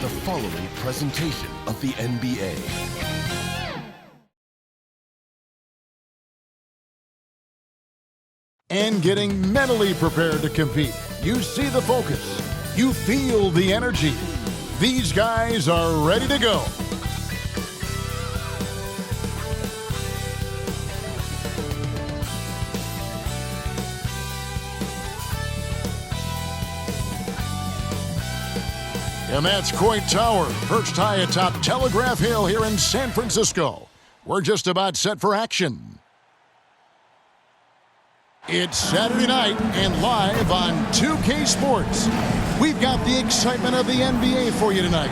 the following presentation of the NBA. And getting mentally prepared to compete. You see the focus. You feel the energy. These guys are ready to go. And that's Coit Tower, perched high atop Telegraph Hill here in San Francisco. We're just about set for action. It's Saturday night and live on 2K Sports. We've got the excitement of the NBA for you tonight.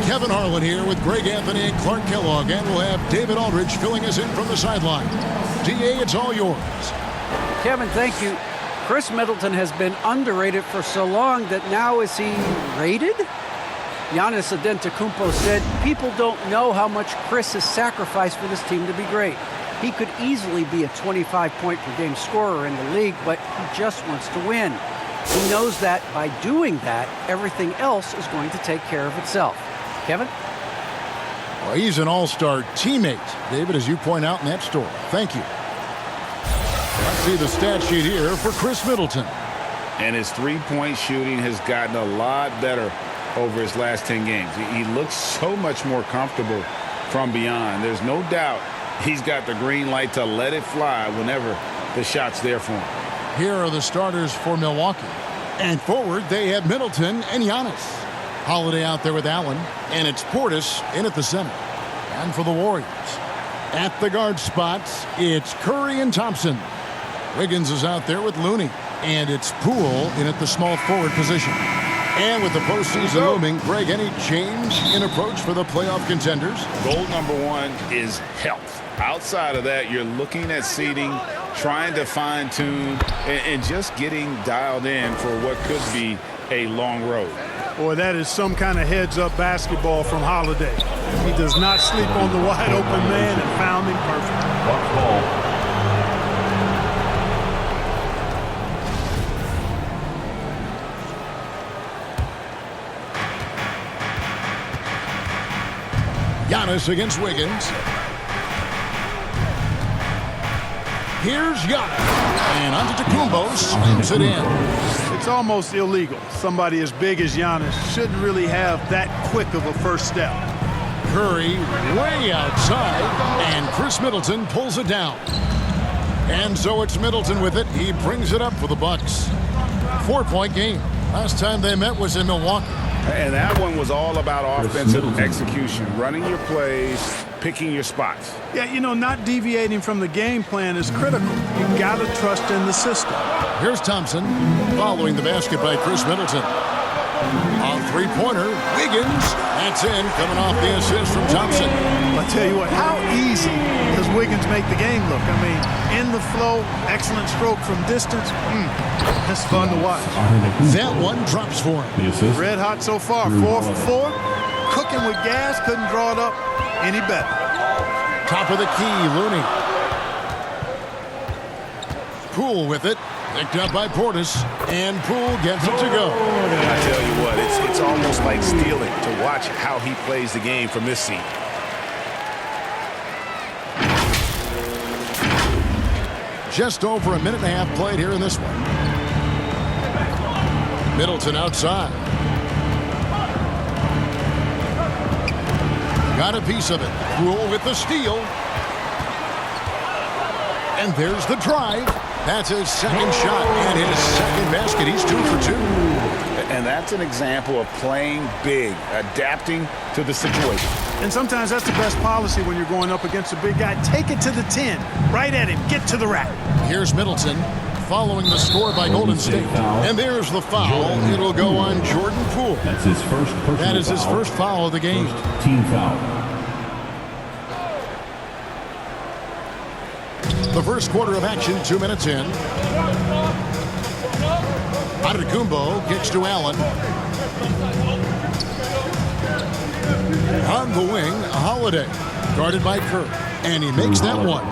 Kevin Harlan here with Greg Anthony and Clark Kellogg, and we'll have David Aldridge filling us in from the sideline. DA, it's all yours. Kevin, thank you. Chris Middleton has been underrated for so long that now is he rated? Giannis Antetokounmpo said, people don't know how much Chris has sacrificed for this team to be great. He could easily be a 25-point-per-game scorer in the league, but he just wants to win. He knows that by doing that, everything else is going to take care of itself. Kevin? Well, he's an all-star teammate, David, as you point out in that story. Thank you. Let's see the stat sheet here for Chris Middleton. And his three-point shooting has gotten a lot better over his last 10 games. He looks so much more comfortable from beyond. There's no doubt he's got the green light to let it fly whenever the shot's there for him. Here are the starters for Milwaukee. And forward, they have Middleton and Giannis. Holiday out there with Allen, and it's Portis in at the center. And for the Warriors, at the guard spots, it's Curry and Thompson. Wiggins is out there with Looney, and it's Poole in at the small forward position. And with the postseason looming, Greg, any change in approach for the playoff contenders? Goal number one is health. Outside of that, you're looking at seeding, trying to fine-tune, and just getting dialed in for what could be a long road. Boy, that is some kind of heads-up basketball from Holiday. He does not sleep on the wide-open man and found him perfect. Giannis against Wiggins. Here's Giannis. And Antetokounmpo slams it in. It's almost illegal. Somebody as big as Giannis shouldn't really have that quick of a first step. Curry way outside, and Chris Middleton pulls it down. And so it's Middleton with it. He brings it up for the Bucks. 4-point game. Last time they met was in Milwaukee. And that one was all about offensive execution, running your plays, picking your spots. Yeah, you know, not deviating from the game plan is critical. You got to trust in the system. Here's Thompson following the basket by Chris Middleton. A three-pointer, Wiggins. That's in, coming off the assist from Thompson. I'll tell you what, how easy does Wiggins make the game look? I mean, in the flow, excellent stroke from distance. That's fun to watch. That one drops for him. Red hot so far, 4 for 4. Cooking with gas, couldn't draw it up any better. Top of the key, Looney. Poole with it. Picked up by Portis, and Poole gets it to go. I tell you what, it's almost like stealing to watch how he plays the game from this seat. Just over a minute and a half played here in this one. Middleton outside. Got a piece of it. Poole with the steal. And there's the drive. That's his second shot and his second basket. He's 2 for 2. And that's an example of playing big, adapting to the situation. And sometimes that's the best policy when you're going up against a big guy. Take it to the 10. Right at him. Get to the rack. Here's Middleton following the score by Golden State. And there's the foul. It'll go on Jordan Poole. That's his first personal That is his first foul of the game. First team foul. The first quarter of action, 2 minutes in. Antetokounmpo kicks to Allen. On the wing, Holiday, guarded by Kerr. And he makes that one.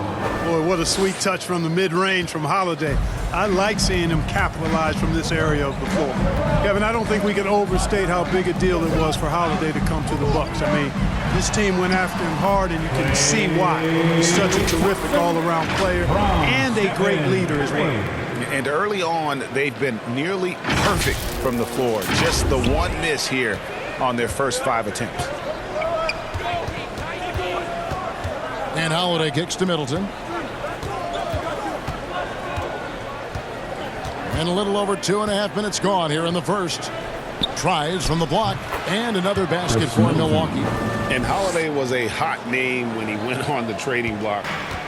Boy, what a sweet touch from the mid-range from Holiday. I like seeing him capitalize from this area of the floor. Kevin, I don't think we can overstate how big a deal it was for Holiday to come to the Bucks. I mean, this team went after him hard, and you can see why. He's such a terrific all-around player and a great leader as well. And early on, they've been nearly perfect from the floor. Just the one miss here on their first 5 attempts. And Holiday kicks to Middleton. And a little over 2.5 minutes gone here in the first. Tries from the block, and another basket for Milwaukee. And Holiday was a hot name when he went on the trading block.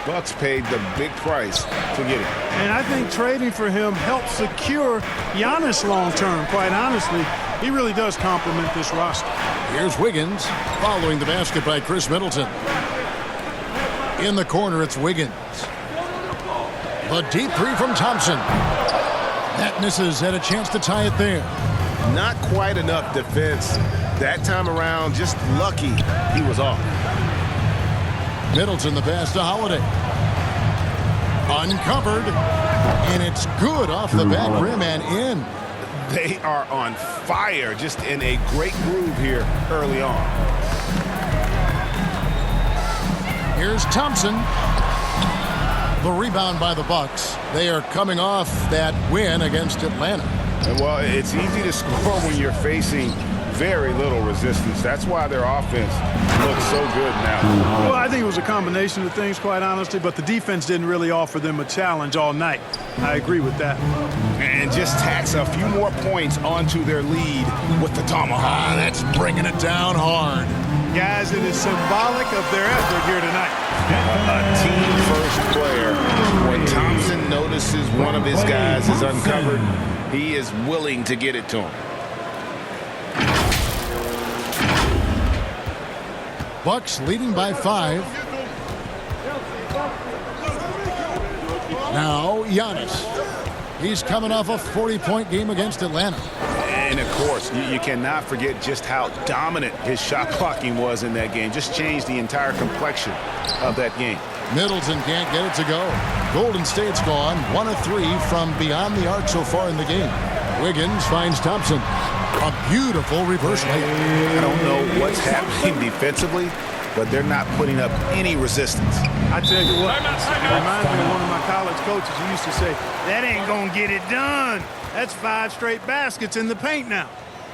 Bucks paid the big price to get him. And I think trading for him helps secure Giannis long-term, quite honestly. He really does complement this roster. Here's Wiggins following the basket by Chris Middleton. In the corner, it's Wiggins. The deep three from Thompson. That misses, had a chance to tie it there. Not quite enough defense that time around. Just lucky he was off. Middleton the pass to Holiday. Uncovered. And it's good off the back rim and in. They are on fire, just in a great groove here early on. Here's Thompson. The rebound by the Bucks. They are coming off that win against Atlanta. Well, it's easy to score when you're facing very little resistance. That's why their offense looks so good now. Well, I think it was a combination of things, quite honestly, but the defense didn't really offer them a challenge all night. I agree with that. And just tacks a few more points onto their lead with the tomahawk. That's bringing it down hard. Guys, it is symbolic of their effort here tonight. A team-first player. When Thompson notices one of his guys is uncovered, he is willing to get it to him. Bucks leading by 5. Now Giannis. He's coming off a 40-point game against Atlanta. And, of course, you cannot forget just how dominant his shot blocking was in that game. Just changed the entire complexion of that game. Middleton can't get it to go. Golden State's gone 1 of 3 from beyond the arc so far in the game. Wiggins finds Thompson. A beautiful reverse layup. I don't know what's happening defensively, but they're not putting up any resistance. I tell you what, it reminds me of one of my college coaches who used to say, that ain't going to get it done. That's 5 straight baskets in the paint now.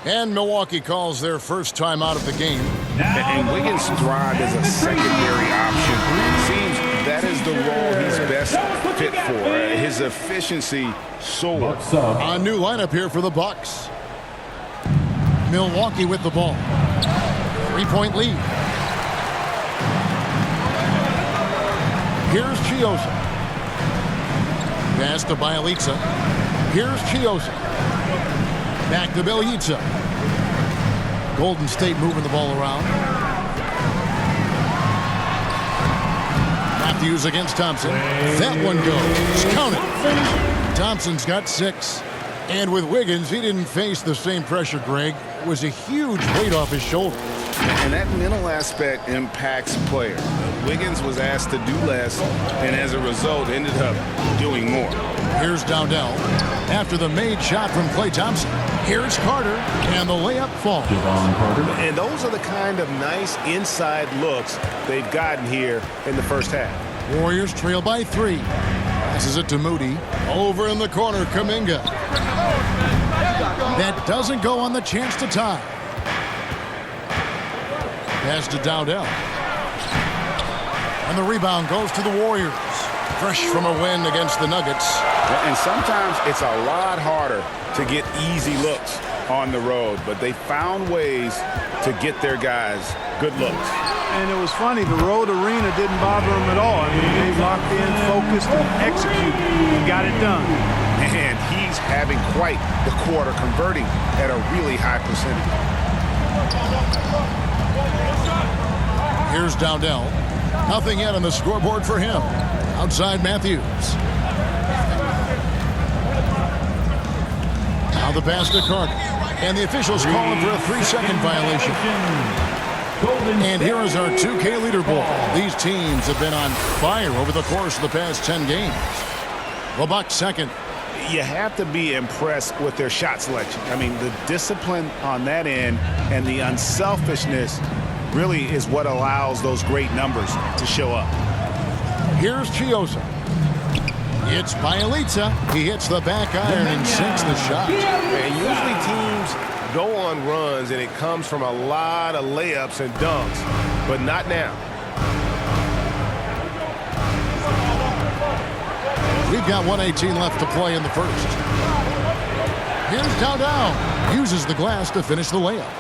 And Milwaukee calls their first time out of the game. And Wiggins thrived as a secondary option. It seems that is the role he's best fit for. His efficiency soared. A new lineup here for the Bucks. Milwaukee with the ball. 3-point lead. Here's Chioza. Pass to Bielitsa. Here's Chioza. Back to Bielitsa. Golden State moving the ball around. Matthews against Thompson. That one goes. Count it. Thompson's got 6. And with Wiggins, he didn't face the same pressure, Greg. It was a huge weight off his shoulders. And that mental aspect impacts players. Wiggins was asked to do less, and as a result, ended up doing more. Here's Dowdell. After the made shot from Klay Thompson. Here's Carter, and the layup falls. And those are the kind of nice inside looks they've gotten here in the first half. Warriors trail by 3. Passes it to Moody. Over in the corner, Kuminga. That doesn't go on the chance to tie. Pass to Dowdell. And the rebound goes to the Warriors. Fresh from a win against the Nuggets. And sometimes it's a lot harder to get easy looks on the road, but they found ways to get their guys good looks. And it was funny, the road arena didn't bother them at all. I mean, they locked in, focused, and executed, and got it done. And he's having quite the quarter, converting at a really high percentage. Here's Dowdell. Nothing yet on the scoreboard for him. Outside Matthews. Now the pass to Carter. And the officials call him for a 3-second violation. And here is our 2K leaderboard. These teams have been on fire over the course of the past 10 games. The Bucks second. You have to be impressed with their shot selection. I mean, the discipline on that end and the unselfishness really is what allows those great numbers to show up. Here's Chiosa. It's Bielitsa. He hits the back iron and sinks the shot. And usually teams go on runs and it comes from a lot of layups and dunks, but not now. We've got 1:18 left to play in the first. Here's Dowdell. Uses the glass to finish the layup.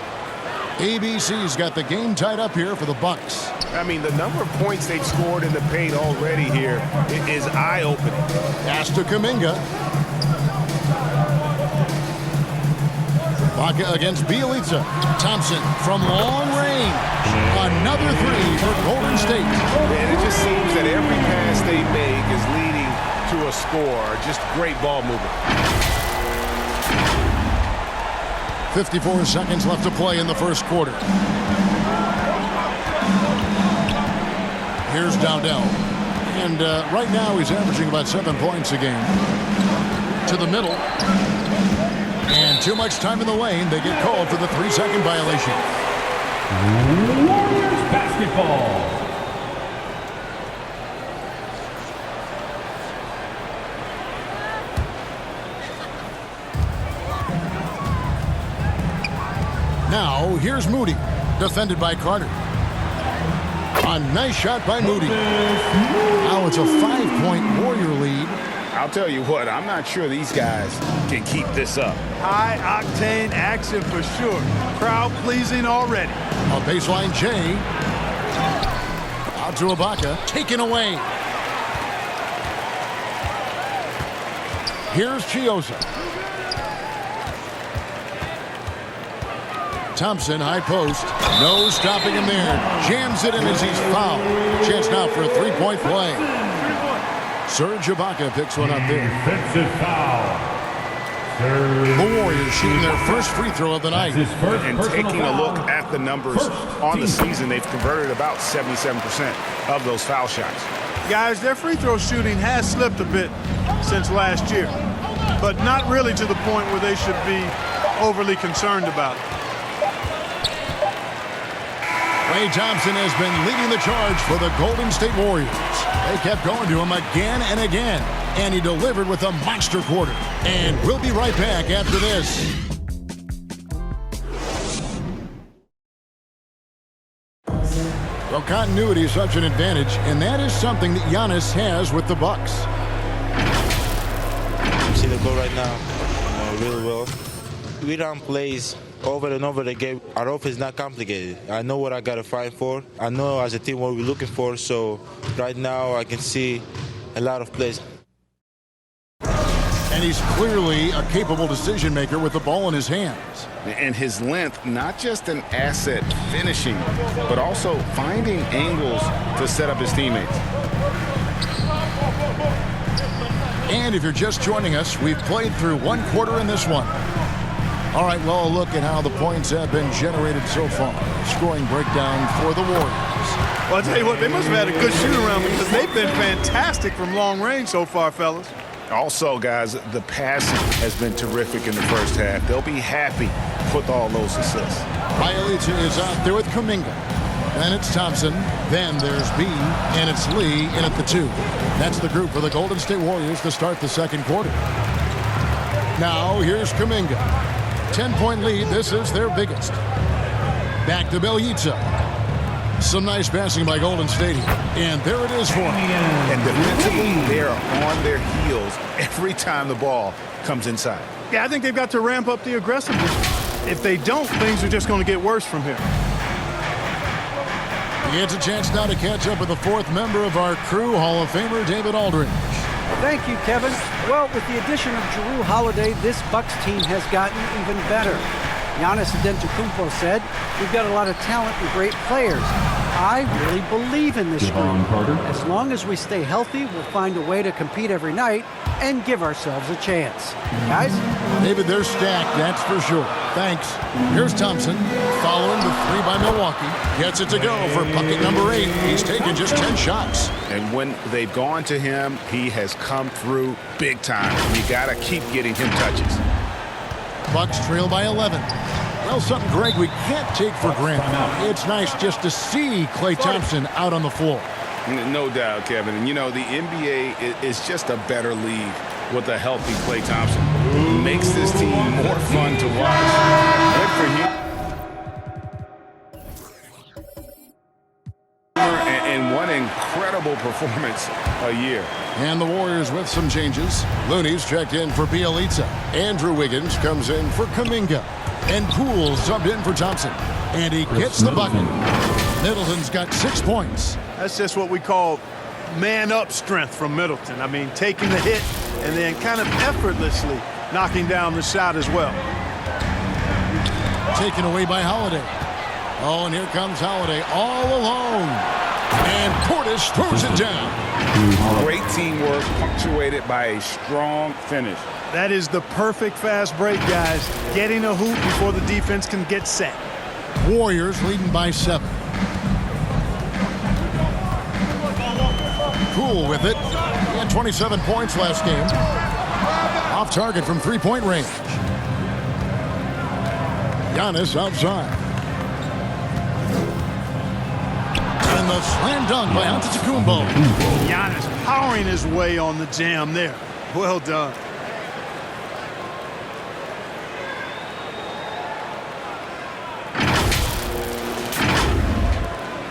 ABC's got the game tied up here for the Bucks. I mean, the number of points they've scored in the paint already here is eye-opening. Pass to Kuminga. Baca against Bielitsa. Thompson from long range. Another three for Golden State. And it just seems that every pass they make is leading to a score. Just great ball movement. 54 seconds left to play in the first quarter. Here's Dowdell. And right now he's averaging about 7 points a game. To the middle. And too much time in the lane. They get called for the 3-second violation. Warriors basketball. Now, here's Moody, defended by Carter. A nice shot by Moody. Now it's a 5-point Warrior lead. I'll tell you what, I'm not sure these guys can keep this up. High-octane action for sure. Crowd-pleasing already. A baseline J. Out to Ibaka. Taken away. Here's Chiosa. Thompson, high post. No stopping him there. Jams it in as he's fouled. Chance now for a 3-point play. Serge Ibaka picks one up there. Defensive foul. The Warriors shooting their first free throw of the night. And taking a look at the numbers on the season, they've converted about 77% of those foul shots. Guys, their free throw shooting has slipped a bit since last year, but not really to the point where they should be overly concerned about it. Klay Thompson has been leading the charge for the Golden State Warriors. They kept going to him again and again, and he delivered with a monster quarter. And we'll be right back after this. Well, continuity is such an advantage, and that is something that Giannis has with the Bucks. See the goal right now, really well. We run plays over and over again. Our offense is not complicated. I know what I got to fight for. I know as a team what we're looking for. So right now I can see a lot of plays. And he's clearly a capable decision maker with the ball in his hands. And his length, not just an asset finishing, but also finding angles to set up his teammates. And if you're just joining us, we've played through 1 quarter in this one. All right, well, a look at how the points have been generated so far. Scoring breakdown for the Warriors. Well, I'll tell you what, they must have had a good shoot-around because they've been fantastic from long range so far, fellas. Also, guys, the passing has been terrific in the first half. They'll be happy with all those assists. Bielitsa is out there with Kuminga. Then it's Thompson. Then there's B. And it's Lee in at the 2. That's the group for the Golden State Warriors to start the second quarter. Now, here's Kuminga. 10-point lead. This is their biggest. Back to Bielitsa. Some nice passing by Golden State here. And there it is for them. And defensively, they are on their heels every time the ball comes inside. Yeah, I think they've got to ramp up the aggressiveness. If they don't, things are just going to get worse from here. He gets a chance now to catch up with the 4th member of our crew, Hall of Famer David Aldridge. Thank you, Kevin. Well, with the addition of Jrue Holiday, this Bucks team has gotten even better. Giannis Antetokounmpo said, "We've got a lot of talent and great players." I really believe in this group. As long as we stay healthy, we'll find a way to compete every night and give ourselves a chance. Guys? David, they're stacked, that's for sure. Thanks. Here's Thompson. Following the three by Milwaukee. Gets it to go for bucket number 8. He's taken just 10 shots. And when they've gone to him, he has come through big time. You got to keep getting him touches. Bucks trail by 11. Well, something, Greg, we can't take for granted. It's nice just to see Klay Thompson out on the floor. No doubt, Kevin. And, you know, the NBA is just a better league with a healthy Klay Thompson. Makes this team more fun to watch. Good for him. And one incredible performance a year. And the Warriors with some changes. Looney's checked in for Bielitsa. Andrew Wiggins comes in for Kuminga. And Poole subbed in for Thompson. And he gets the bucket. Middleton's got 6 points. That's just what we call man-up strength from Middleton. I mean, taking the hit and then kind of effortlessly knocking down the shot as well. Taken away by Holiday. Oh, and here comes Holiday all alone. And Portis throws it down. Great teamwork punctuated by a strong finish. That is the perfect fast break, guys. Getting a hoop before the defense can get set. Warriors leading by 7. Poole with it. He had 27 points last game. Off target from three-point range. Giannis outside. And the slam dunk by Antetokounmpo. Giannis powering his way on the jam there. Well done.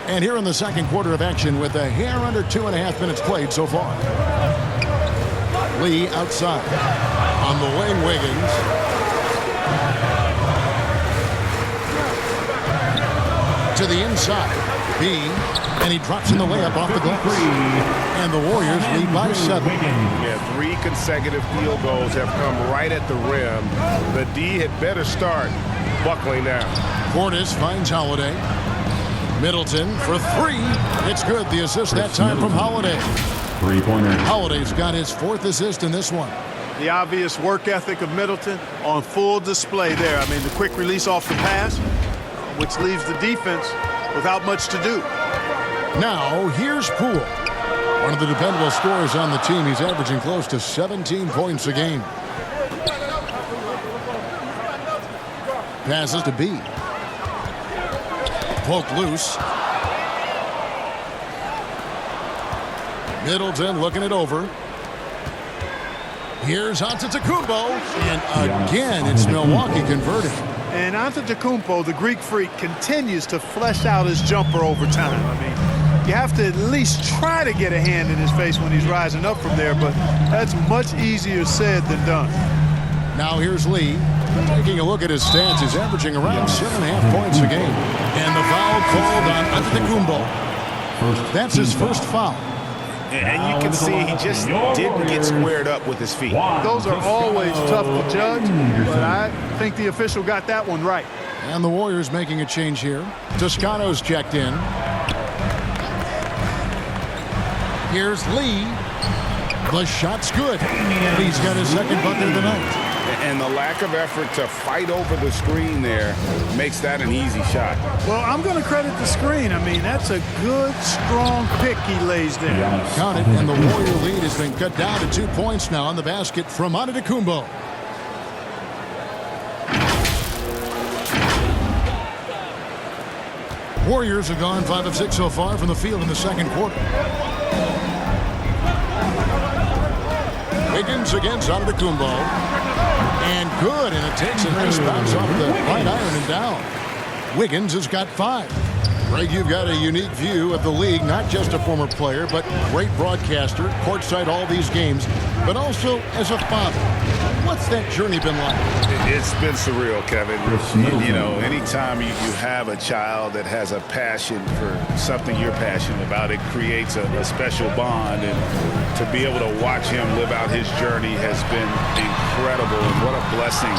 And here in the second quarter of action with a hair under 2.5 minutes played so far. Lee outside. On the wing, Wiggins. To the inside. B. And he drops in the layup off the glass. And the Warriors lead by 7. Yeah, 3 consecutive field goals have come right at the rim. The D had better start buckling down. Portis finds Holiday. Middleton for 3. It's good. The assist that time from Holiday. Three-pointer. Holiday's got his 4th assist in this one. The obvious work ethic of Middleton on full display there. I mean, the quick release off the pass, which leaves the defense without much to do. Now, here's Poole. One of the dependable scorers on the team. He's averaging close to 17 points a game. Passes to B. Poked loose. Middleton looking it over. Here's Antetokounmpo. And again, it's Milwaukee converting. And Antetokounmpo, the Greek freak, continues to flesh out his jumper over time. I mean, you have to at least try to get a hand in his face when he's rising up from there, but that's much easier said than done. Now here's Lee. Taking a look at his stats, he's averaging around 7.5 points a game. And the foul called on Antetokounmpo. That's his first foul. And you can see he just didn't get squared up with his feet. Those are always tough to judge, but I think the official got that one right. And the Warriors making a change here. Toscano's checked in. Here's Lee. The shot's good. Lee's got his second bucket of the night. And the lack of effort to fight over the screen there makes that an easy shot. Well, I'm going to credit the screen. I mean, that's a good, strong pick he lays there. Count it, and the Warrior lead has been cut down to 2 points now on the basket from Antetokounmpo. Warriors have gone 5 of 6 so far from the field in the second quarter. Wiggins against Antetokounmpo. And good, and it takes a nice bounce off the right iron and down. Wiggins has got 5. Greg, you've got a unique view of the league, not just a former player, but great broadcaster, courtside all these games, but also as a father. What's that journey been like? It's been surreal, Kevin. You know, anytime you have a child that has a passion for something you're passionate about, it creates a special bond. And to be able to watch him live out his journey has been incredible. And what a blessing.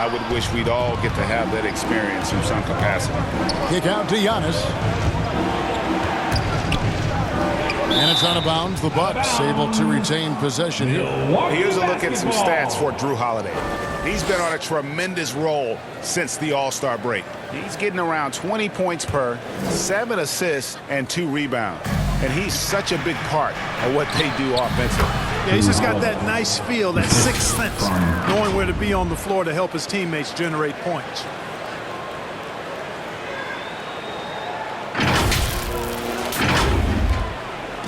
I would wish we'd all get to have that experience in some capacity. Kick out to Giannis. And it's out of bounds. The Bucks able to retain possession here. Here's a look at some stats for Drew Holiday. He's been on a tremendous roll since the All-Star break. He's getting around 20 points per, 7 assists, and 2 rebounds. And he's such a big part of what they do offensively. Yeah, he's just got that nice feel, that sixth sense, knowing where to be on the floor to help his teammates generate points.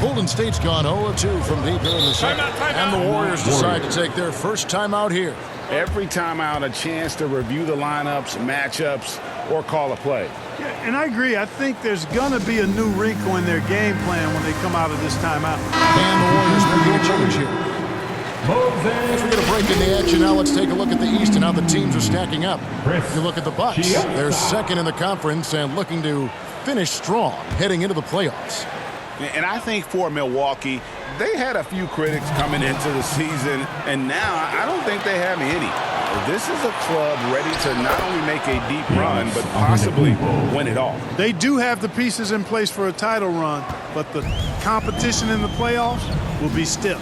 Golden State's gone 0-2 from deep here in the second. And the Warriors decide to take their first timeout here. Every timeout, a chance to review the lineups, matchups, or call a play. Yeah, and I agree. I think there's going to be a new wrinkle in their game plan when they come out of this timeout. And the Warriors making a change here. As we get a break in the action now, let's take a look at the East and how the teams are stacking up. If you look at the Bucks, they're second in the conference and looking to finish strong heading into the playoffs. And I think for Milwaukee, they had a few critics coming into the season, and now I don't think they have any. This is a club ready to not only make a deep run, but possibly win it all. They do have the pieces in place for a title run, but the competition in the playoffs will be stiff.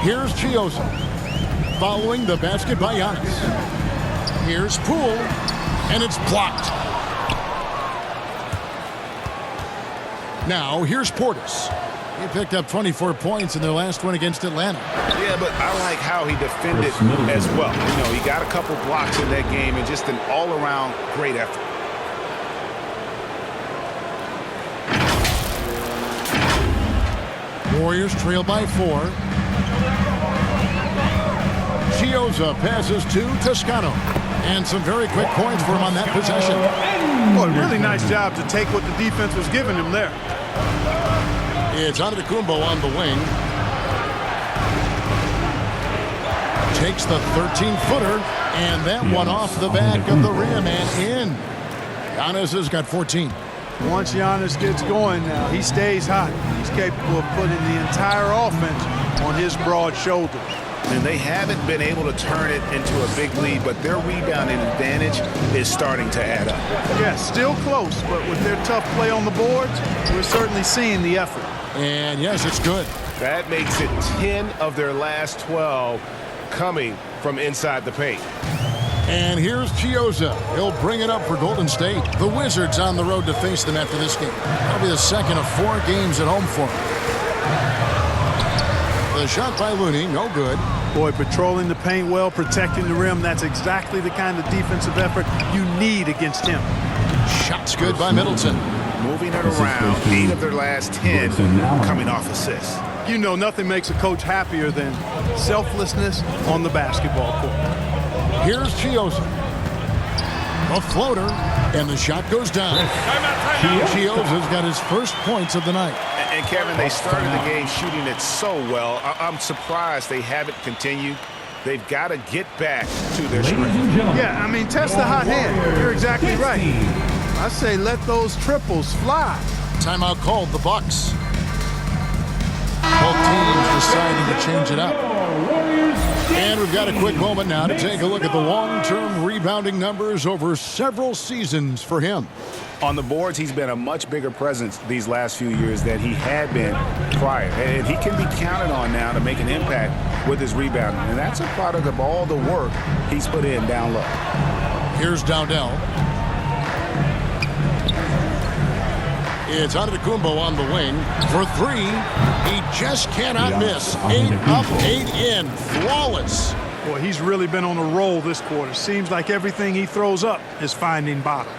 Here's Chioza following the basket by Giannis. Here's Poole, and it's blocked. Now, here's Portis. He picked up 24 points in their last win against Atlanta. Yeah, but I like how he defended as well. You know, he got a couple blocks in that game and just an all-around great effort. Warriors trail by 4. Chioza passes to Toscano. And some very quick points for him on that possession. Boy, really nice job to take what the defense was giving him there. It's Antetokounmpo on the wing. Takes the 13-footer, and that one off the back of the rim and in. Giannis has got 14. Once Giannis gets going now, he stays hot. He's capable of putting the entire offense on his broad shoulders. And they haven't been able to turn it into a big lead, but their rebounding advantage is starting to add up. Yeah, still close, but with their tough play on the boards, we're certainly seeing the effort. And yes, it's good. That makes it 10 of their last 12 coming from inside the paint. And here's Chioza. He'll bring it up for Golden State. The Wizards on the road to face them after this game. That'll be the second of 4 games at home for them. The shot by Looney, no good. Boy, patrolling the paint well, protecting the rim, that's exactly the kind of defensive effort you need against him. Shot's good by Middleton. Moving it around, 8 of their last 10 coming off assists. You know, nothing makes a coach happier than selflessness on the basketball court. Here's Chioza. A floater, and the shot goes down. Chioza's got his first points of the night. And Kevin, they started the game shooting it so well. I'm surprised they haven't continued. They've got to get back to their strength. Yeah, I mean, test the hot hand. You're exactly right. I say let those triples fly. Timeout called, the Bucks. Both teams deciding to change it up. And we've got a quick moment now to take a look at the long-term rebounding numbers over several seasons for him. On the boards, he's been a much bigger presence these last few years than he had been prior. And he can be counted on now to make an impact with his rebounding. And that's a product of all the work he's put in down low. Here's Dowdell. It's Antetokounmpo on the wing for 3. He just cannot miss. 8 up, 8 in. Flawless. Boy, he's really been on a roll this quarter. Seems like everything he throws up is finding bottom.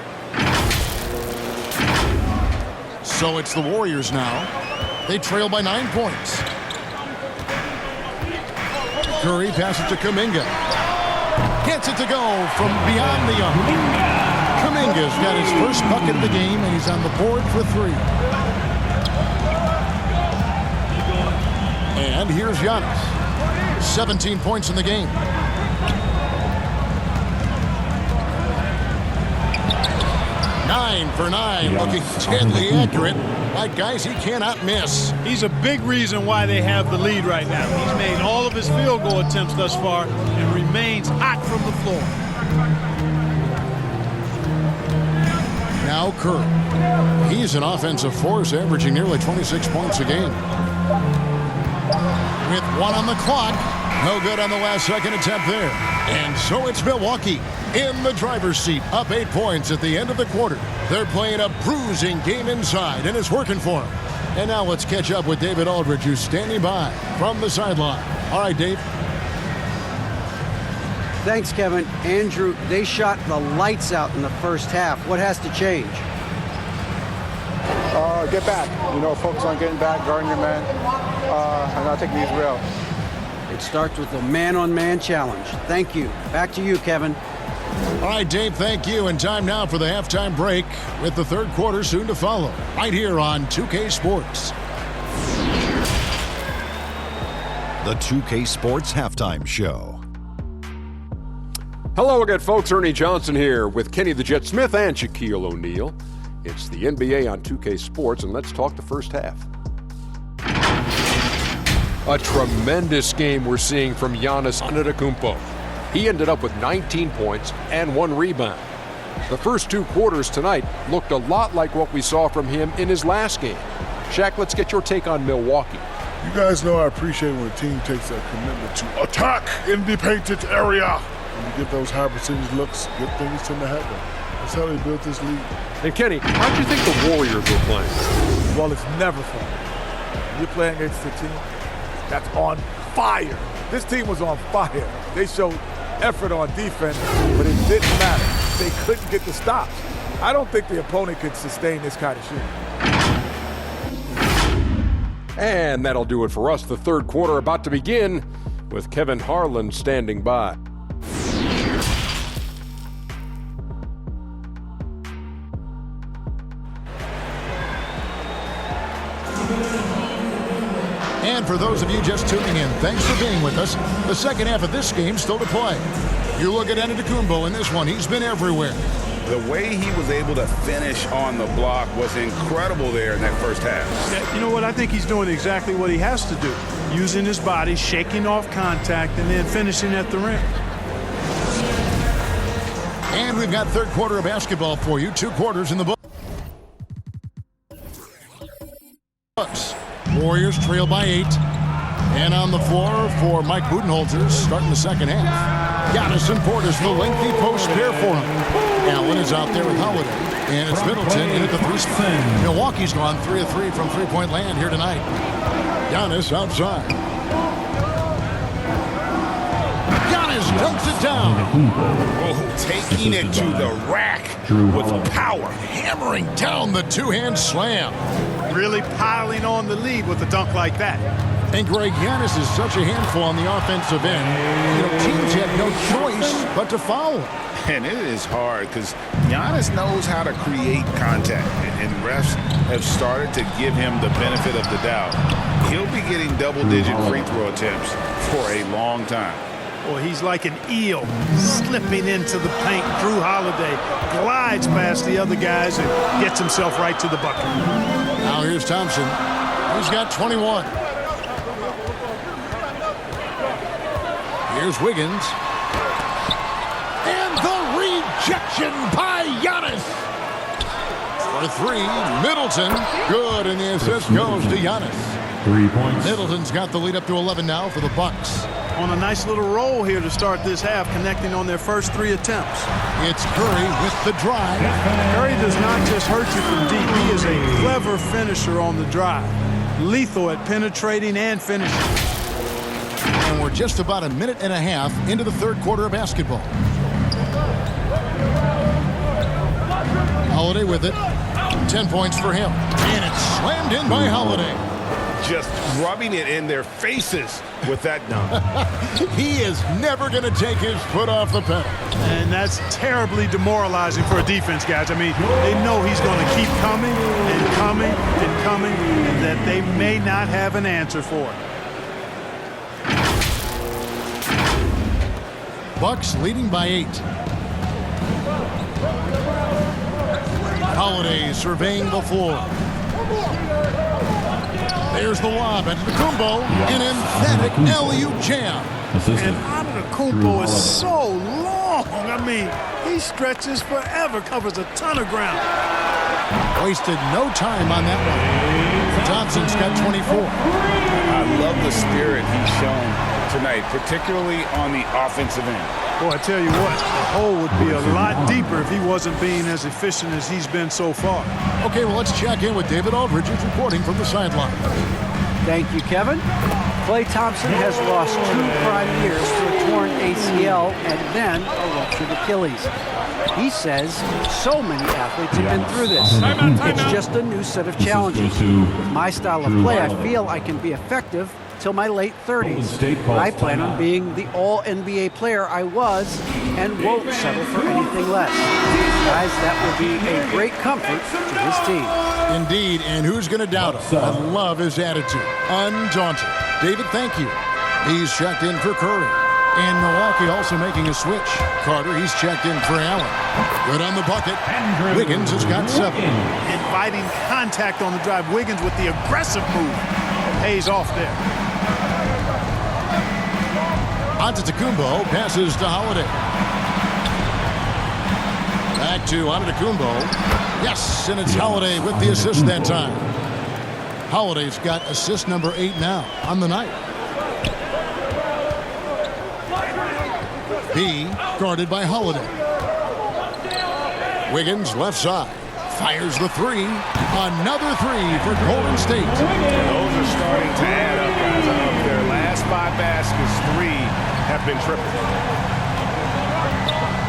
So it's the Warriors now. They trail by 9 points. Curry passes to Kuminga. Gets it to go from beyond the arc. Kuminga's got his first bucket of the game, and he's on the board for 3. And here's Giannis. 17 points in the game. Nine for 9, looking deadly accurate. Like guys, he cannot miss. He's a big reason why they have the lead right now. He's made all of his field goal attempts thus far and remains hot from the floor. Now Curry. He's an offensive force, averaging nearly 26 points a game. With 1 on the clock. No good on the last second attempt there. And so it's Milwaukee in the driver's seat, up 8 points at the end of the quarter. They're playing a bruising game inside, and it's working for them. And now let's catch up with David Aldridge, who's standing by from the sideline. All right, Dave. Thanks, Kevin. Andrew, they shot the lights out in the first half. What has to change? Get back. Focus on getting back, guarding your man, and not taking these real. It starts with a man-on-man challenge. Thank you. Back to you, Kevin. All right, Dave, thank you. And time now for the halftime break with the third quarter soon to follow. Right here on 2K Sports. The 2K Sports Halftime Show. Hello again, folks. Ernie Johnson here with Kenny the Jet Smith and Shaquille O'Neal. It's the NBA on 2K Sports, and let's talk the first half. A tremendous game we're seeing from Giannis Antetokounmpo. He ended up with 19 points and 1 rebound. The first 2 quarters tonight looked a lot like what we saw from him in his last game. Shaq, let's get your take on Milwaukee. You guys know I appreciate when a team takes a commitment to attack in the painted area. When you get those high percentage looks, good things tend to happen. That's how they built this league. And Kenny, how'd you think the Warriors were playing? Well, it's never fun. You're playing against a team that's on fire. This team was on fire. They showed effort on defense, but it didn't matter. They couldn't get the stops. I don't think the opponent could sustain this kind of shooting. And that'll do it for us. The third quarter about to begin with Kevin Harlan standing by. And for those of you just tuning in, thanks for being with us. The second half of this game still to play. You look at Antetokounmpo in this one, he's been everywhere. The way he was able to finish on the block was incredible there in that first half. Yeah, you know what? I think he's doing exactly what he has to do. Using his body, shaking off contact, and then finishing at the rim. And we've got third quarter of basketball for you. 2 quarters in the books. Warriors trail by 8. And on the floor for Mike Budenholzer starting the second half. Giannis and Portis, the lengthy post pair for him. Allen is out there with Holiday. And it's Middleton in at the 3 spot. Milwaukee's gone 3 of 3 from three-point land here tonight. Giannis outside. Giannis dunks it down. Oh, taking it to the rack with power. Hammering down the two-hand slam. Really piling on the lead with a dunk like that. And Greg, Giannis is such a handful on the offensive end. Teams had no choice but to foul him. And it is hard because Giannis knows how to create contact. And refs have started to give him the benefit of the doubt. He'll be getting double-digit free throw attempts for a long time. Well, he's like an eel slipping into the paint. Drew Holiday glides past the other guys and gets himself right to the bucket. Now here's Thompson. He's got 21. Here's Wiggins. And the rejection by Giannis. For 3, Middleton. Good, and the assist goes to Giannis. 3 points. Middleton's got the lead up to 11 now for the Bucks. On a nice little roll here to start this half, connecting on their first 3 attempts. It's Curry with the drive. Curry does not just hurt you from deep. He is a clever finisher on the drive. Lethal at penetrating and finishing. And we're just about a minute and a half into the third quarter of basketball. Holiday with it. 10 points for him. And it's slammed in by Holiday. Just rubbing it in their faces with that dunk. He is never going to take his foot off the pedal. And that's terribly demoralizing for a defense, guys. I mean, they know he's going to keep coming and coming and coming, and that they may not have an answer for it. Bucks leading by 8. Holiday surveying the floor. There's the lob. Antetokounmpo, an emphatic alley-oop jam. And Antetokounmpo is so long. I mean, he stretches forever, covers a ton of ground. Wasted no time on that one. Thompson's got 24. I love the spirit he's shown tonight, particularly on the offensive end. Boy, I tell you what, the hole would be a lot deeper if he wasn't being as efficient as he's been so far. Okay, well, let's check in with David Aldridge, who's reporting from the sideline. Thank you, Kevin. Klay Thompson has lost 2 prime years to a torn ACL and then a ruptured Achilles. He says so many athletes have been through this. It's just a new set of challenges. With my style of play, I feel I can be effective till my late 30s. But I plan on being the all-NBA player I was and won't settle for anything less. Guys, that will be a great comfort to his team. Indeed, and who's going to doubt him? I love his attitude. Undaunted. David, thank you. He's checked in for Curry. And Milwaukee also making a switch. Carter, he's checked in for Allen. Good on the bucket. Wiggins has got 7. Inviting contact on the drive. Wiggins with the aggressive move. Pays off there. Antetokounmpo passes to Holiday. Back to Antetokounmpo. Yes, and it's Holiday with the assist that time. Holiday's got assist number 8 now on the night. B guarded by Holiday. Wiggins left side. Fires the 3. Another 3 for Golden State. Those are starting to add up, guys. Their last 5 baskets, 3 have been triple.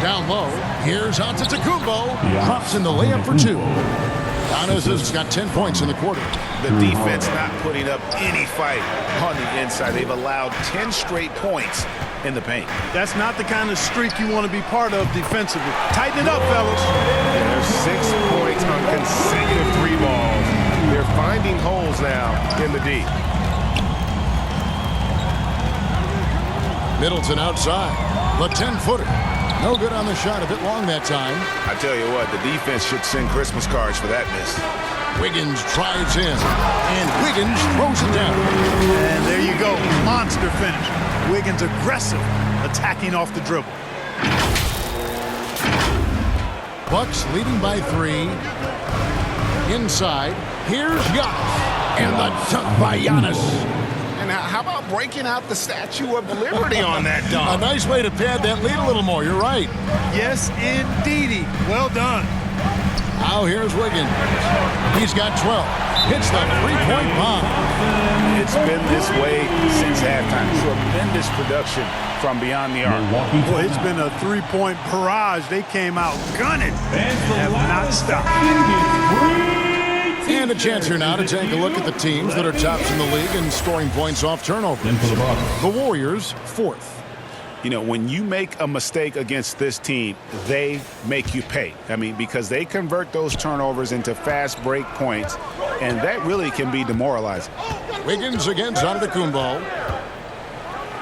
Down low. Here's Antetokounmpo. Drops in the layup for 2. Giannis has got 10 points in the quarter. The defense not putting up any fight on the inside. They've allowed 10 straight points in the paint. That's not the kind of streak you want to be part of defensively. Tighten it up, fellas. There's 6 points on consecutive 3 balls. They're finding holes now in the D. Middleton outside. The 10-footer. No good on the shot. A bit long that time. I tell you what, the defense should send Christmas cards for that miss. Wiggins tries in. And Wiggins throws it down. And there you go. Monster finish. Wiggins aggressive, attacking off the dribble. Bucks leading by 3. Inside. Here's Giannis. And the dunk by Giannis. And how about breaking out the Statue of Liberty on that dunk? A nice way to pad that lead a little more. You're right. Yes, indeedy. Well done. Now here's Wiggins. He's got 12. Hits the 3-point bomb. It's been this way since halftime. Tremendous production from beyond the arc. Boy, it's been a 3-point barrage. They came out gunning and have not stopped. And a chance here now to take a look at the teams that are tops in the league in scoring points off turnovers. The Warriors, 4th. You know, when you make a mistake against this team, they make you pay. I mean, because they convert those turnovers into fast break points, and that really can be demoralizing. Wiggins against Antetokounmpo.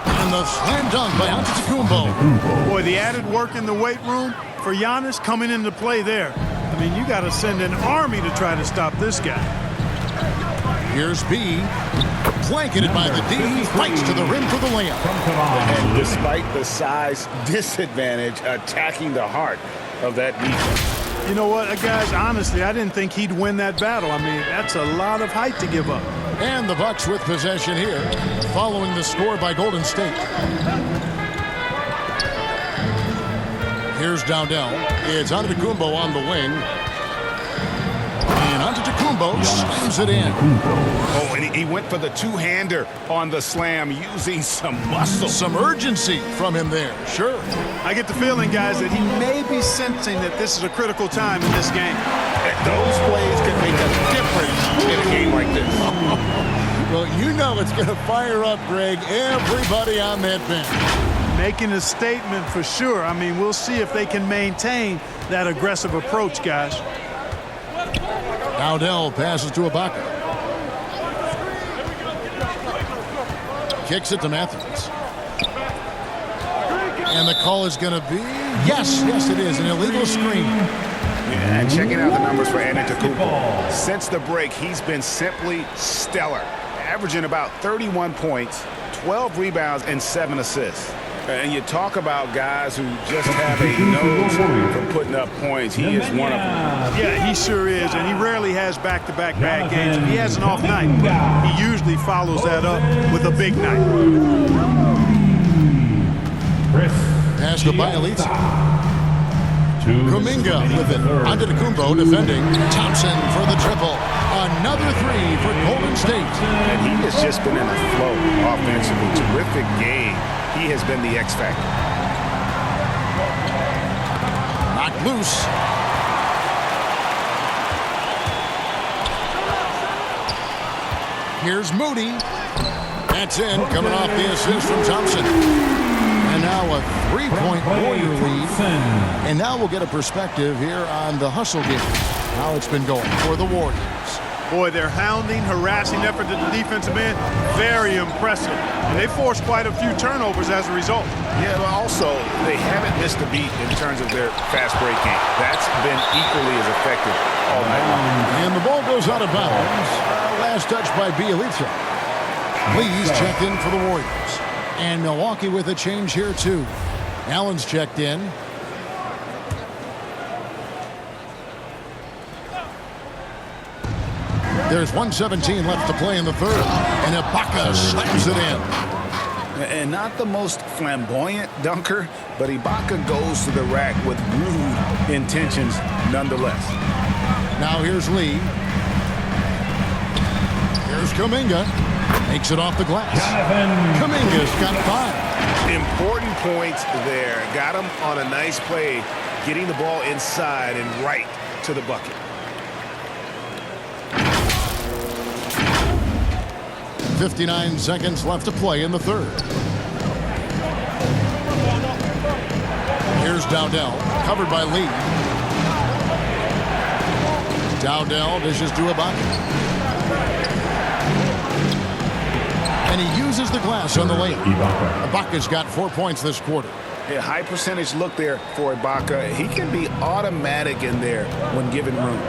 And the slam dunk by Antetokounmpo. Boy, the added work in the weight room for Giannis coming into play there. I mean, you got to send an army to try to stop this guy. Here's B. Blanketed by the D. Fights to the rim for the layup. And despite the size disadvantage, attacking the heart of that defense. You know what, guys, honestly, I didn't think he'd win that battle. I mean, that's a lot of height to give up. And the Bucks with possession here, following the score by Golden State. Here's Dowdell. It's Antetokounmpo on the wing. And Antetokounmpo slams it in. Oh, and he went for the two-hander on the slam, using some muscle. Some urgency from him there, sure. I get the feeling, guys, that he may be sensing that this is a critical time in this game. Those plays can make a difference in a game like this. Well, you know it's going to fire up, Greg, everybody on that bench. Making a statement for sure. I mean, we'll see if they can maintain that aggressive approach, guys. Dowdell passes to Ibaka. Kicks it to Matthews. And the call is going to be, yes, it is, an illegal screen. Yeah, and checking out the numbers for Antetokounmpo. Since the break, he's been simply stellar, averaging about 31 points, 12 rebounds, and 7 assists. And you talk about guys who just have a nose for putting up points. He is one of them. Yeah, he sure is, and he rarely has back-to-back bad games. If he has an off night, he usually follows that up with a big night. Pass to Bielitsa. Kuminga with it. Antetokounmpo defending. Thompson for the triple. Another three for Golden State. And he has just been in a flow offensively. Terrific game. He has been the X factor. Knocked loose. Here's Moody. That's in, coming off the assist from Thompson. And now a three-point Warrior lead. And now we'll get a perspective here on the hustle game. How it's been going for the Warriors. Boy, their hounding, harassing effort to the defensive end, very impressive. And they forced quite a few turnovers as a result. Yeah, but also, they haven't missed a beat in terms of their fast break game. That's been equally as effective all night long. And the ball goes out of bounds. Last touch by Bielitsa. Lee's checked in for the Warriors. And Milwaukee with a change here, too. Allen's checked in. There's 1:17 left to play in the third. And Ibaka slams it in. And not the most flamboyant dunker, but Ibaka goes to the rack with rude intentions nonetheless. Now here's Lee. Here's Kuminga. Makes it off the glass. Kuminga's got 5. Important points there. Got him on a nice play, getting the ball inside and right to the bucket. .59 seconds left to play in the third. Here's Dowdell, covered by Lee. Dowdell dishes to Ibaka. And he uses the glass on the lane. Ibaka's got 4 points this quarter. Yeah, high percentage look there for Ibaka. He can be automatic in there when given room.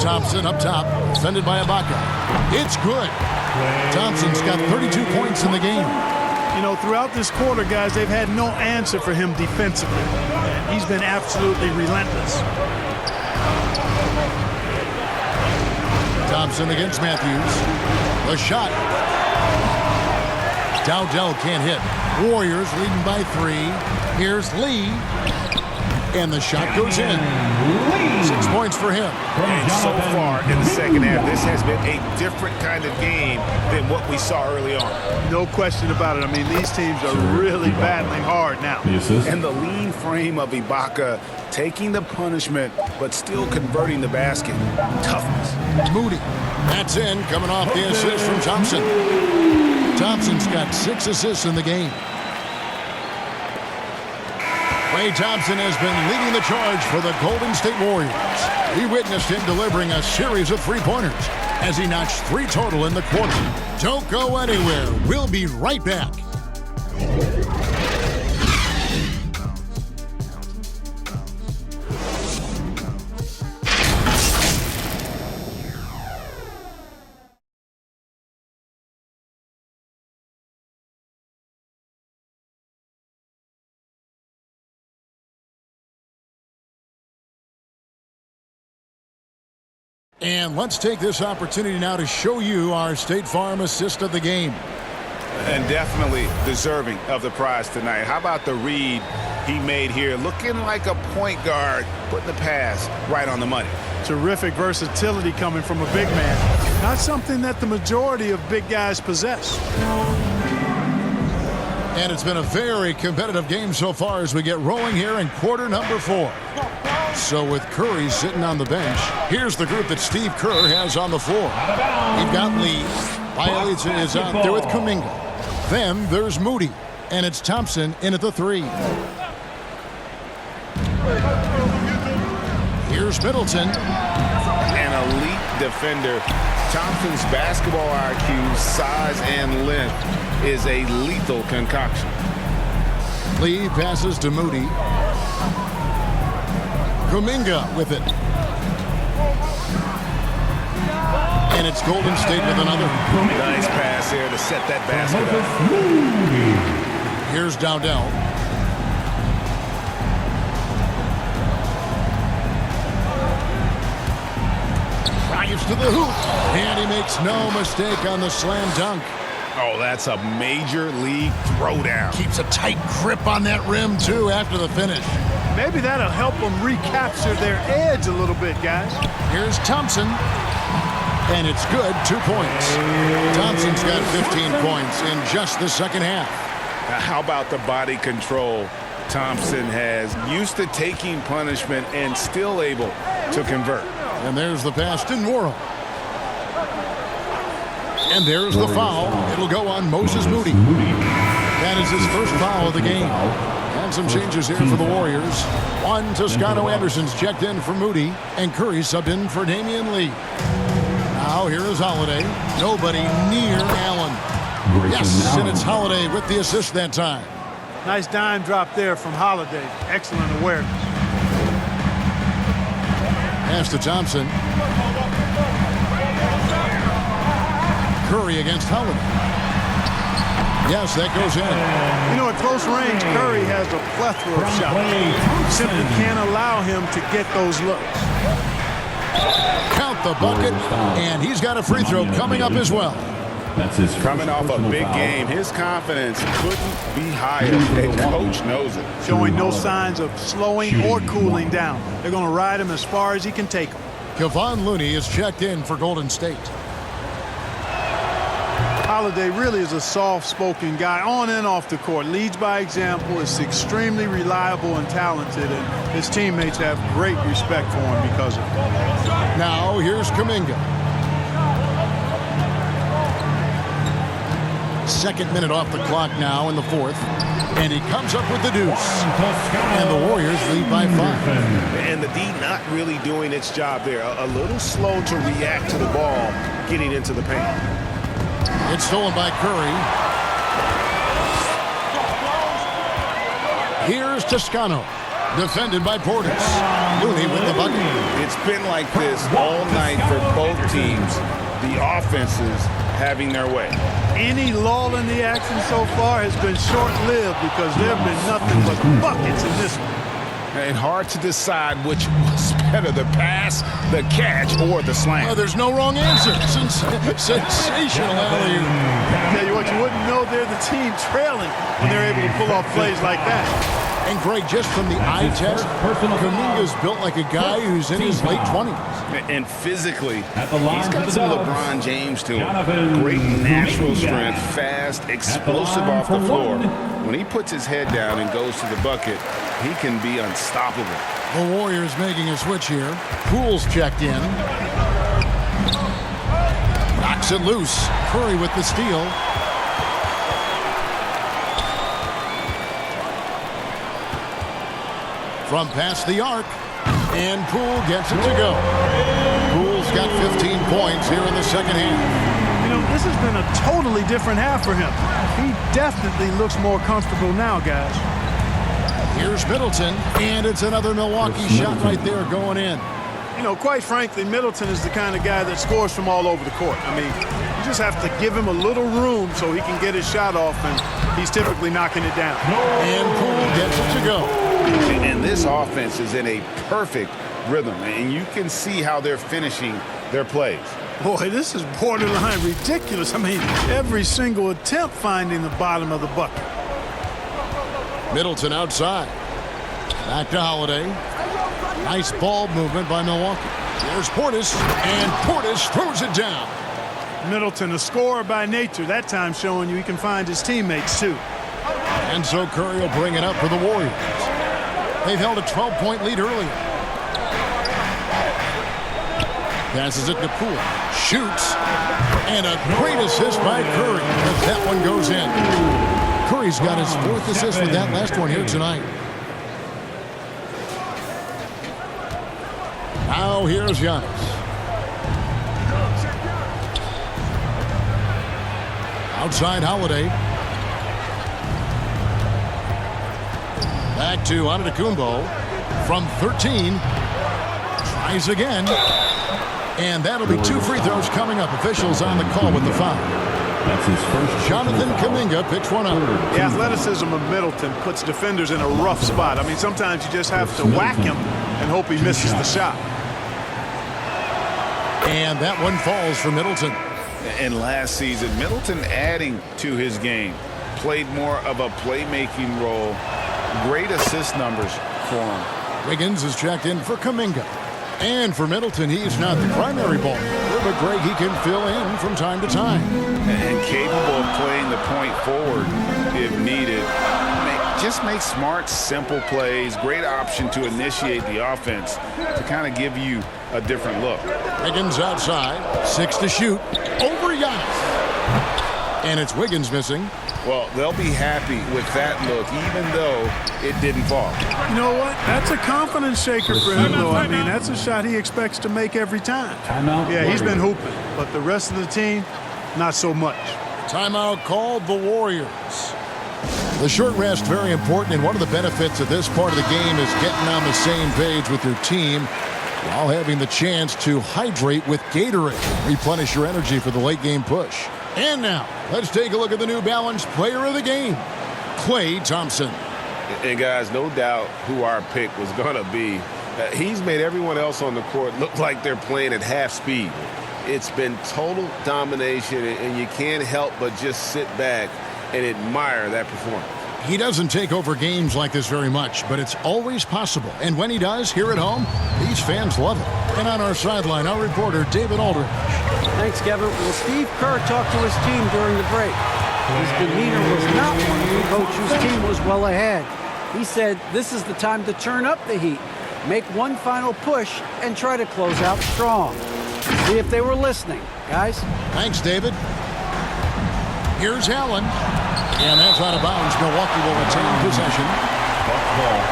Thompson up top, defended by Ibaka. It's good. Thompson's got 32 points in the game. You know, throughout this quarter, guys, they've had no answer for him defensively. And he's been absolutely relentless. Thompson against Matthews. The shot. Dowdell can't hit. Warriors leading by 3. Here's Lee. And the shot goes in. 6 points for him. And so far in the second half, this has been a different kind of game than what we saw early on. No question about it. I mean, these teams are really battling hard now. And the lean frame of Ibaka, taking the punishment, but still converting the basket. Toughness. Moody. That's in, coming off the assist from Thompson. Thompson's got 6 assists in the game. Klay Thompson has been leading the charge for the Golden State Warriors. We witnessed him delivering a series of three-pointers as he notched 3 total in the quarter. Don't go anywhere. We'll be right back. And let's take this opportunity now to show you our State Farm assist of the game. And definitely deserving of the prize tonight. How about the read he made here? Looking like a point guard, putting the pass right on the money. Terrific versatility coming from a big man. Not something that the majority of big guys possess. And it's been a very competitive game so far as we get rolling here in quarter number 4. So with Curry sitting on the bench, here's the group that Steve Kerr has on the floor. We've got Lee. Bielitsa is out there with Kuminga. Then there's Moody. And it's Thompson in at the 3. Here's Middleton. An elite defender. Thompson's basketball IQ, size, and length is a lethal concoction. Lee passes to Moody. Kuminga with it. And it's Golden State with another. Nice pass here to set that basket up. Here's Dowdell. Drives to the hoop. And he makes no mistake on the slam dunk. Oh, that's a major league throwdown. Keeps a tight grip on that rim, too, after the finish. Maybe that'll help them recapture their edge a little bit, guys. Here's Thompson. And it's good, 2 points. Thompson's got 15 points in just the second half. Now, how about the body control Thompson has? Used to taking punishment and still able to convert. And there's the pass to Nwora. And there's the foul. It'll go on Moses Moody. That is his first foul of the game. And some changes here for the Warriors. One, Toscano Anderson's checked in for Moody, and Curry subbed in for Damian Lee. Now here is Holiday. Nobody near Allen. Yes, and it's Holiday with the assist that time. Nice dime drop there from Holiday. Excellent awareness. Pass to Thompson. Curry against Holiday. Yes, that goes in. You know, at close range, Curry has a plethora of shots. Simply can't allow him to get those looks. Count the bucket, and he's got a free throw coming up as well. That's his coming off a big game. His confidence couldn't be higher, and coach knows it. Showing no signs of slowing or cooling down. They're going to ride him as far as he can take him. Kevon Looney is checked in for Golden State. Holiday really is a soft-spoken guy on and off the court. Leads by example, is extremely reliable and talented, and his teammates have great respect for him because of it. Now here's Kuminga. Second minute off the clock now in the fourth, and he comes up with the deuce. And the Warriors lead by 5. And the D not really doing its job there. A little slow to react to the ball getting into the paint. It's stolen by Curry. Here's Toscano. Defended by Portis. Looney with the bucket. It's been like this all night for both teams. The offenses having their way. Any lull in the action so far has been short-lived because there have been nothing but buckets in this one. And hard to decide which was better, the pass, the catch, or the slam. Well, there's no wrong answer. Sensational alley-oop. Tell you what, you wouldn't know they're the team trailing when they're able to pull off plays like that. And Greg, just from the eye test, Kuminga's built like a guy who's in his late 20s. And physically, he's got some LeBron James to him. Great natural strength, fast, explosive off the floor. When he puts his head down and goes to the bucket, he can be unstoppable. The Warriors making a switch here. Poole's checked in. Knocks it loose. Curry with the steal. From past the arc, and Poole gets it to go. Poole's got 15 points here in the second half. You know, this has been a totally different half for him. He definitely looks more comfortable now, guys. Here's Middleton, and it's another Milwaukee shot right there going in. You know, quite frankly, Middleton is the kind of guy that scores from all over the court. I mean, you just have to give him a little room so he can get his shot off, and he's typically knocking it down. And Poole gets it to go. And this offense is in a perfect rhythm, and you can see how they're finishing their plays. Boy, this is borderline ridiculous. I mean, every single attempt finding the bottom of the bucket. Middleton outside. Back to Holiday. Nice ball movement by Milwaukee. There's Portis, and Portis throws it down. Middleton, a scorer by nature, that time showing you he can find his teammates, too. And so Curry will bring it up for the Warriors. They've held a 12-point lead earlier. Passes it to Poole. Shoots. And a great assist by Curry as that one goes in. Curry's got his 4th assist with that last one here tonight. Now here's Giannis. Outside Holiday. Back to Antetokounmpo from 13. Tries again. And that'll be 2 free throws coming up. Officials on the call with the foul. That's his first. Jonathan Kuminga picks one up. The athleticism of Middleton puts defenders in a rough spot. I mean, sometimes you just have to whack him and hope he misses the shot. And that one falls for Middleton. And last season, Middleton adding to his game, played more of a playmaking role. Great assist numbers for him. Wiggins is checked in for Kuminga. And for Middleton, he's not the primary ball player, but Greg, he can fill in from time to time. And capable of playing the point forward if needed. Just make smart, simple plays. Great option to initiate the offense to kind of give you a different look. Wiggins outside, 6 to shoot, over Giannis. And it's Wiggins missing. Well, they'll be happy with that look, even though it didn't fall. You know what? That's a confidence shaker for him, though. I mean, that's a shot he expects to make every time. Yeah, he's been hooping, but the rest of the team, not so much. Timeout called the Warriors. The short rest, very important, and one of the benefits of this part of the game is getting on the same page with your team while having the chance to hydrate with Gatorade. Replenish your energy for the late game push. And now, let's take a look at the New Balance player of the game, Klay Thompson. And guys, no doubt who our pick was going to be. He's made everyone else on the court look like they're playing at half speed. It's been total domination, and you can't help but just sit back and admire that performance. He doesn't take over games like this very much, but it's always possible. And when he does, here at home, these fans love it. And on our sideline, our reporter, David Aldridge. Thanks, Kevin. Well, Steve Kerr talked to his team during the break. His demeanor was not one of the coach whose team was well ahead. He said this is the time to turn up the heat, make one final push, and try to close out strong. See if they were listening, guys. Thanks, David. Here's Allen. And that's out of bounds. Milwaukee will retain possession. Buck ball.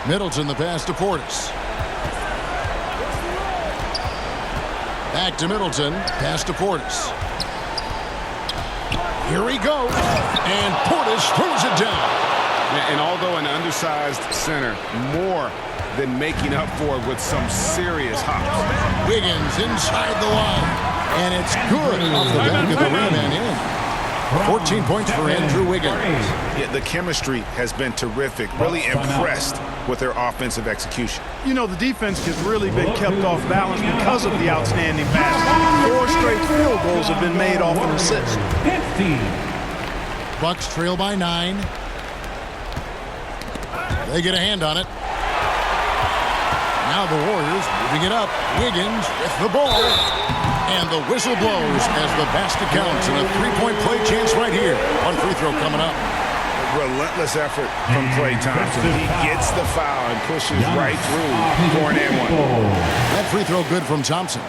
Middleton, the pass to Portis. Back to Middleton. Pass to Portis. Here he goes. And Portis throws it down. And although an undersized center, more than making up for it with some serious hops. Wiggins inside the line. And it's good off the back of the rim and in. 14 points for Andrew Wiggins. Yeah, the chemistry has been terrific. Really impressed with their offensive execution. You know, the defense has really been kept off balance because of the outstanding pass. 4 straight field goals have been made off an assist. Bucks trail by 9. They get a hand on it. Now the Warriors moving it up. Wiggins with the ball. And the whistle blows as the basket counts. And a 3-point play chance right here. One free throw coming up. Relentless effort from Klay Thompson. He gets the foul and pushes right through for an and one. That free throw good from Thompson.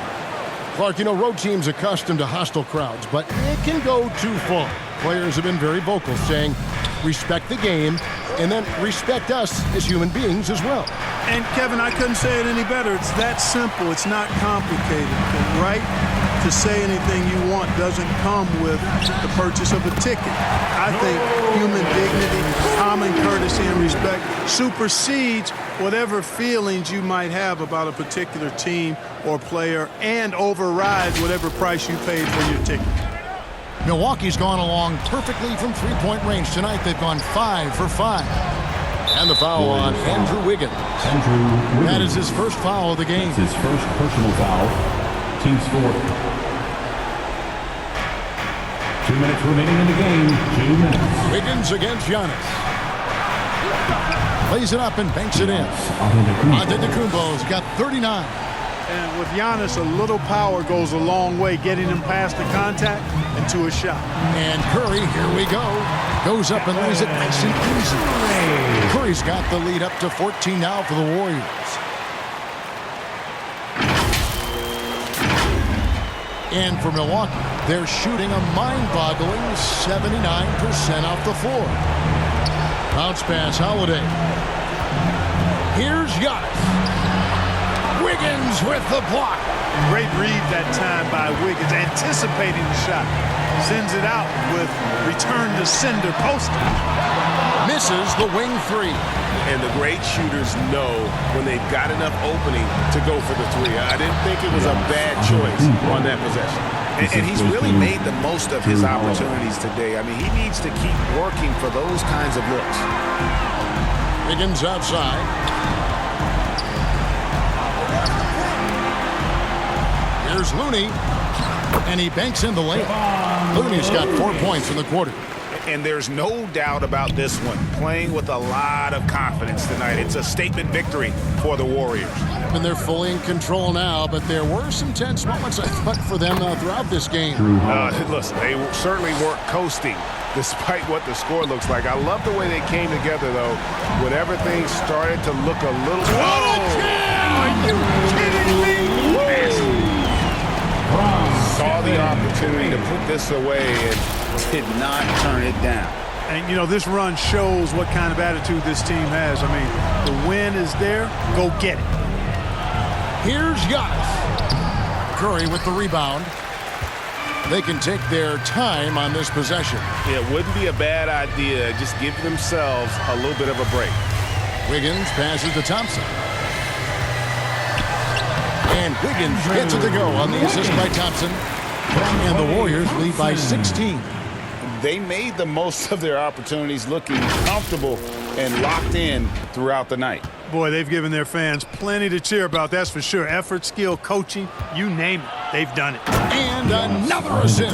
Clark, you know, road teams accustomed to hostile crowds, but it can go too far. Players have been very vocal, saying, respect the game, and then respect us as human beings as well. And, Kevin, I couldn't say it any better. It's that simple. It's not complicated. The right to say anything you want doesn't come with the purchase of a ticket. I think human dignity, common courtesy, and respect supersedes whatever feelings you might have about a particular team or player and overrides whatever price you paid for your ticket. Milwaukee's gone along perfectly from three-point range tonight. They've gone 5 for 5. And the foul on Andrew Wiggins. That is his first foul of the game. That's his first personal foul. Team score. 2 minutes remaining in the game. 2 minutes. Wiggins against Giannis. Plays it up and banks it in. Antetokounmpo's got 39. And with Giannis, a little power goes a long way, getting him past the contact and to a shot. And Curry, here we go. Goes up and lays it nice and easy. Curry's got the lead up to 14 now for the Warriors. And for Milwaukee, they're shooting a mind-boggling 79% off the floor. Bounce pass, Holiday. Here's Giannis. Wiggins with the block. Great read that time by Wiggins, anticipating the shot. Sends it out with return to sender poster. Misses the wing three. And the great shooters know when they've got enough opening to go for the three. I didn't think it was a bad choice on that possession. And he's really made the most of his opportunities today. I mean, he needs to keep working for those kinds of looks. Wiggins outside. Here's Looney. And he banks in the layup. Looney's got 4 points in the quarter. And there's no doubt about this one. Playing with a lot of confidence tonight. It's a statement victory for the Warriors. And they're fully in control now, but there were some tense moments, I thought, for them throughout this game. Listen, they certainly weren't coasting, despite what the score looks like. I love the way they came together, though, when everything started to look a little... What a jam! Are you kidding me? Saw the opportunity to put this away and did not turn it down. And, you know, this run shows what kind of attitude this team has. I mean, the win is there. Go get it. Here's Giannis. Curry with the rebound. They can take their time on this possession. It wouldn't be a bad idea. Just give themselves a little bit of a break. Wiggins passes to Thompson. And Wiggins gets it to go on the assist by Thompson. And the Warriors lead by 16. They made the most of their opportunities, looking comfortable and locked in throughout the night. Boy, they've given their fans plenty to cheer about, that's for sure. Effort, skill, coaching, you name it, they've done it. And another assist.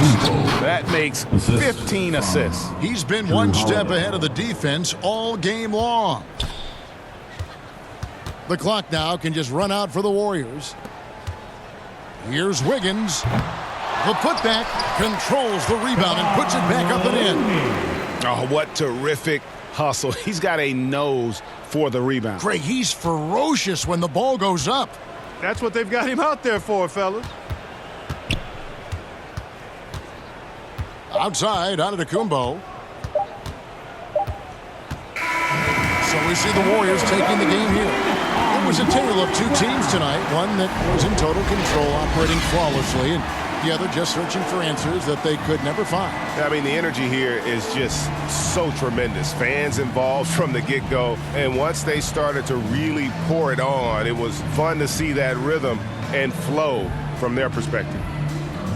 That makes 15 assists. He's been one step ahead of the defense all game long. The clock now can just run out for the Warriors. Here's Wiggins. The putback controls the rebound and puts it back up and in. Oh, what terrific hustle. He's got a nose for the rebound. Craig, he's ferocious when the ball goes up. That's what they've got him out there for, fellas. Outside, Antetokounmpo. So we see the Warriors taking the game here. It was a tale of two teams tonight. One that was in total control, operating flawlessly, and the other just searching for answers that they could never find. I mean, the energy here is just so tremendous. Fans involved from the get-go, and once they started to really pour it on, it was fun to see that rhythm and flow from their perspective.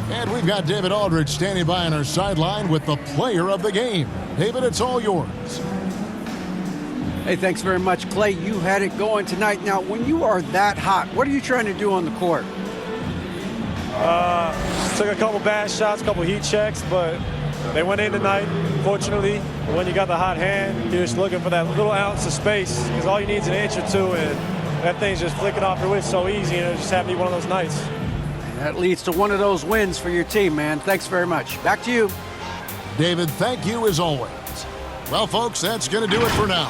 And we've got David Aldridge standing by on our sideline with the player of the game. David, it's all yours. Hey, thanks very much, Clay. You had it going tonight. Now, when you are that hot, what are you trying to do on the court? Took a couple bad shots, a couple heat checks, but they went in tonight. Fortunately, when you got the hot hand, you're just looking for that little ounce of space because all you need is an inch or two, and that thing's just flicking off the wrist so easy, and it just happened to be one of those nights. That leads to one of those wins for your team, man. Thanks very much. Back to you. David, thank you as always. Well, folks, that's going to do it for now.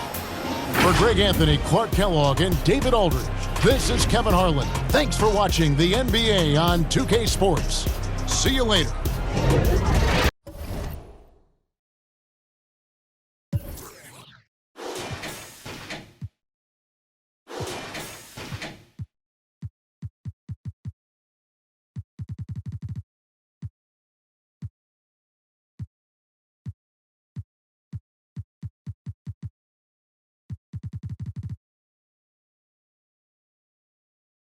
For Greg Anthony, Clark Kellogg, and David Aldridge, this is Kevin Harlan. Thanks for watching the NBA on 2K Sports. See you later.